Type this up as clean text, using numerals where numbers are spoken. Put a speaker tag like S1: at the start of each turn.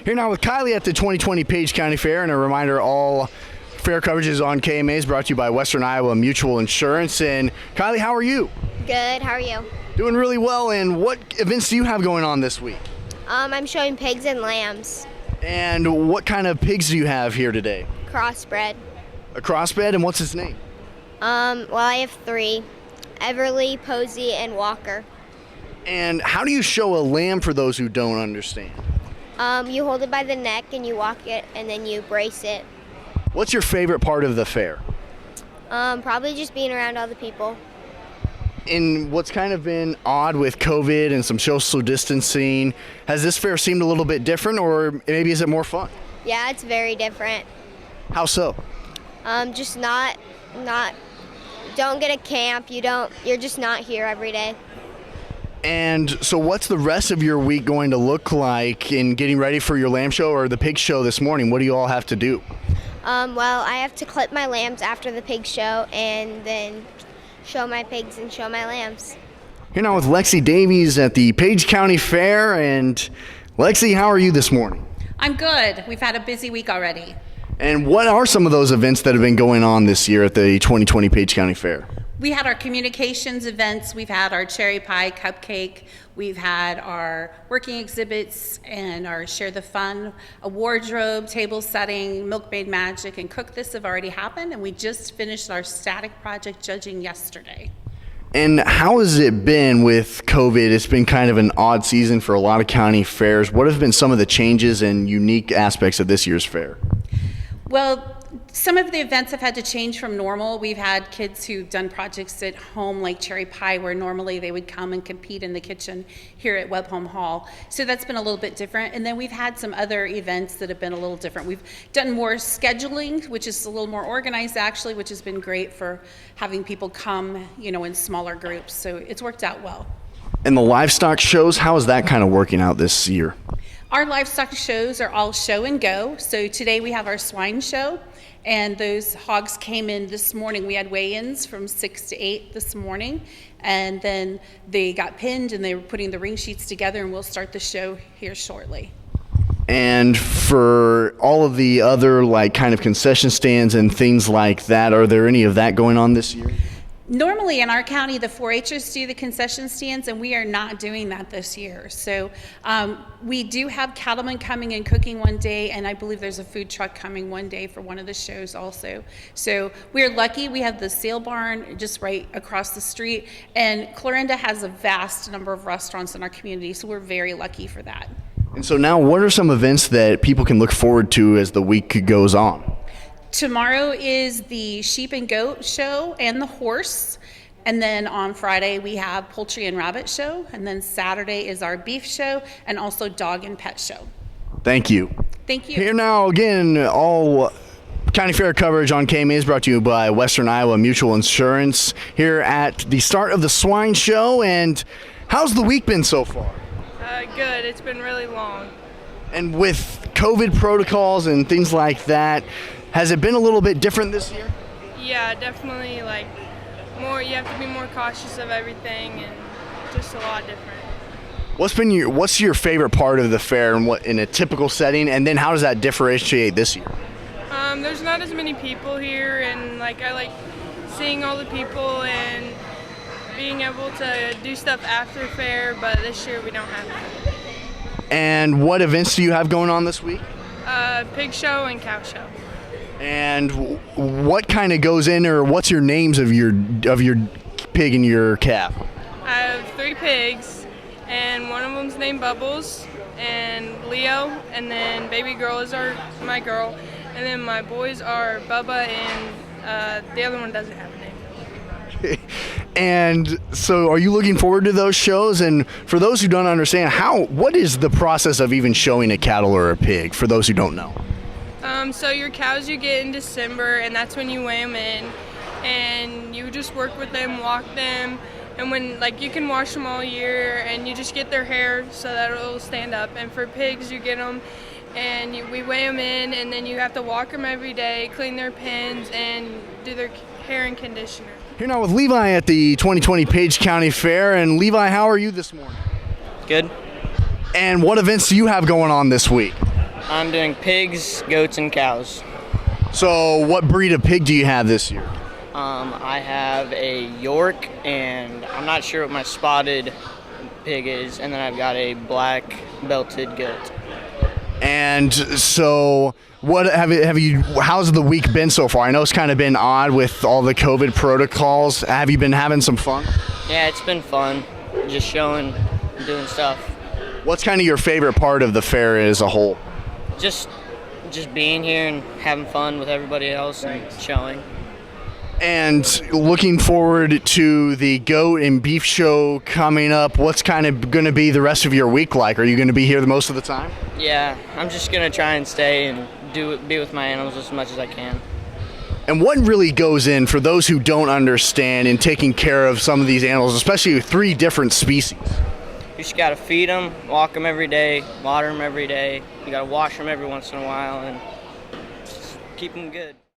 S1: Here now with Kylie at the 2020 Page County Fair, and a reminder all fair coverage is on KMA is brought to you by Western Iowa Mutual Insurance. And Kylie, how are you?
S2: Good, how are you?
S1: Doing really well. And what events do you have going on this week?
S2: I'm showing pigs and lambs.
S1: And what kind of pigs do you have here today?
S2: Crossbred.
S1: A crossbred, and what's his name?
S2: Well, I have 3. Everly, Posey, and Walker.
S1: And how do you show a lamb for those who don't understand?
S2: You hold it by the neck and you walk it and then you brace it.
S1: What's your favorite part of the fair?
S2: Probably just being around all the people.
S1: And what's kind of been odd with COVID and some social distancing, has this fair seemed a little bit different, or maybe is it more fun?
S2: Yeah, it's very different.
S1: How so?
S2: Just not, don't get a camp. You're just not here every day.
S1: And so what's the rest of your week going to look like in getting ready for your lamb show or the pig show this morning? What do you all have to do?
S2: Well, I have to clip my lambs after the pig show and then show my pigs and show my lambs.
S1: Here now with Lexi Davies at the Page County Fair. And Lexi, how are you this morning?
S3: I'm good. We've had a busy week already.
S1: And what are some of those events that have been going on this year at the 2020 Page County Fair?
S3: We had our communications events, we've had our cherry pie cupcake, we've had our working exhibits and our Share the Fun, a wardrobe, table setting, Milkmaid Magic, and Cook This have already happened, and we just finished our static project judging yesterday.
S1: And how has it been with COVID? It's been kind of an odd season for a lot of county fairs. What have been some of the changes and unique aspects of this year's fair?
S3: Well, some of the events have had to change from normal. We've had kids who've done projects at home like cherry pie, where normally they would come and compete in the kitchen here at Webholm Hall. So that's been a little bit different. And then we've had some other events that have been a little different. We've done more scheduling, which is a little more organized actually, which has been great for having people come, in smaller groups. So it's worked out well.
S1: And the livestock shows, how is that kind of working out this year?
S3: Our livestock shows are all show and go. So today we have our swine show, and those hogs came in this morning. We had weigh-ins from 6 to 8 this morning, and then they got pinned and they were putting the ring sheets together, and we'll start the show here shortly.
S1: And for all of the other kind of concession stands and things like that, are there any of that going on this year?
S3: Normally in our county, the 4-Hers do the concession stands, and we are not doing that this year. So we do have cattlemen coming and cooking one day, and I believe there's a food truck coming one day for one of the shows also. So we're lucky. We have the sale barn just right across the street, and Clarinda has a vast number of restaurants in our community, so we're very lucky for that.
S1: And so now, what are some events that people can look forward to as the week goes on?
S3: Tomorrow is the sheep and goat show and the horse. And then on Friday we have poultry and rabbit show. And then Saturday is our beef show and also dog and pet show.
S1: Thank you.
S3: Thank you.
S1: Here now again, all county fair coverage on KMA is brought to you by Western Iowa Mutual Insurance here at the start of the swine show. And how's the week been so far?
S4: Good. It's been really long.
S1: And with COVID protocols and things like that, has it been a little bit different this year?
S4: Yeah, definitely. More. You have to be more cautious of everything, and just a lot different.
S1: What's your favorite part of the fair, and what in a typical setting? And then how does that differentiate this year?
S4: There's not as many people here, and I like seeing all the people and being able to do stuff after fair. But this year we don't have that.
S1: And what events do you have going on this week?
S4: Pig show and cow show.
S1: And what kind of goes in, or what's your names of your pig and your calf?
S4: I have 3 pigs, and one of them's named Bubbles, and Leo, and then baby girl is my girl, and then my boys are Bubba, and the other one doesn't have a name.
S1: And so are you looking forward to those shows? And for those who don't understand, what is the process of even showing a cattle or a pig, for those who don't know?
S4: So your cows you get in December, and that's when you weigh them in, and you just work with them, walk them, and when you can wash them all year, and you just get their hair so that it'll stand up. And for pigs, you get them, and we weigh them in, and then you have to walk them every day, clean their pens, and do their hair and conditioner.
S1: Here now with Levi at the 2020 Page County Fair. And Levi, how are you this morning?
S5: Good.
S1: And what events do you have going on this week?
S5: I'm doing pigs, goats, and cows.
S1: So what breed of pig do you have this year?
S5: I have a York, and I'm not sure what my spotted pig is, and then I've got a black belted goat.
S1: And so, what have you? How's the week been so far? I know it's kind of been odd with all the COVID protocols. Have you been having some fun?
S5: Yeah, it's been fun, just showing, doing stuff.
S1: What's kind of your favorite part of the fair as a whole?
S5: Just being here and having fun with everybody else and showing.
S1: And looking forward to the goat and beef show coming up. What's kind of going to be the rest of your week like? Are you going to be here the most of the time?
S5: Yeah, I'm just gonna try and stay and be with my animals as much as I can.
S1: And what really goes in for those who don't understand in taking care of some of these animals, especially 3 different species?
S5: You just gotta feed them, walk them every day, water them every day. You gotta wash them every once in a while, and just keep them good.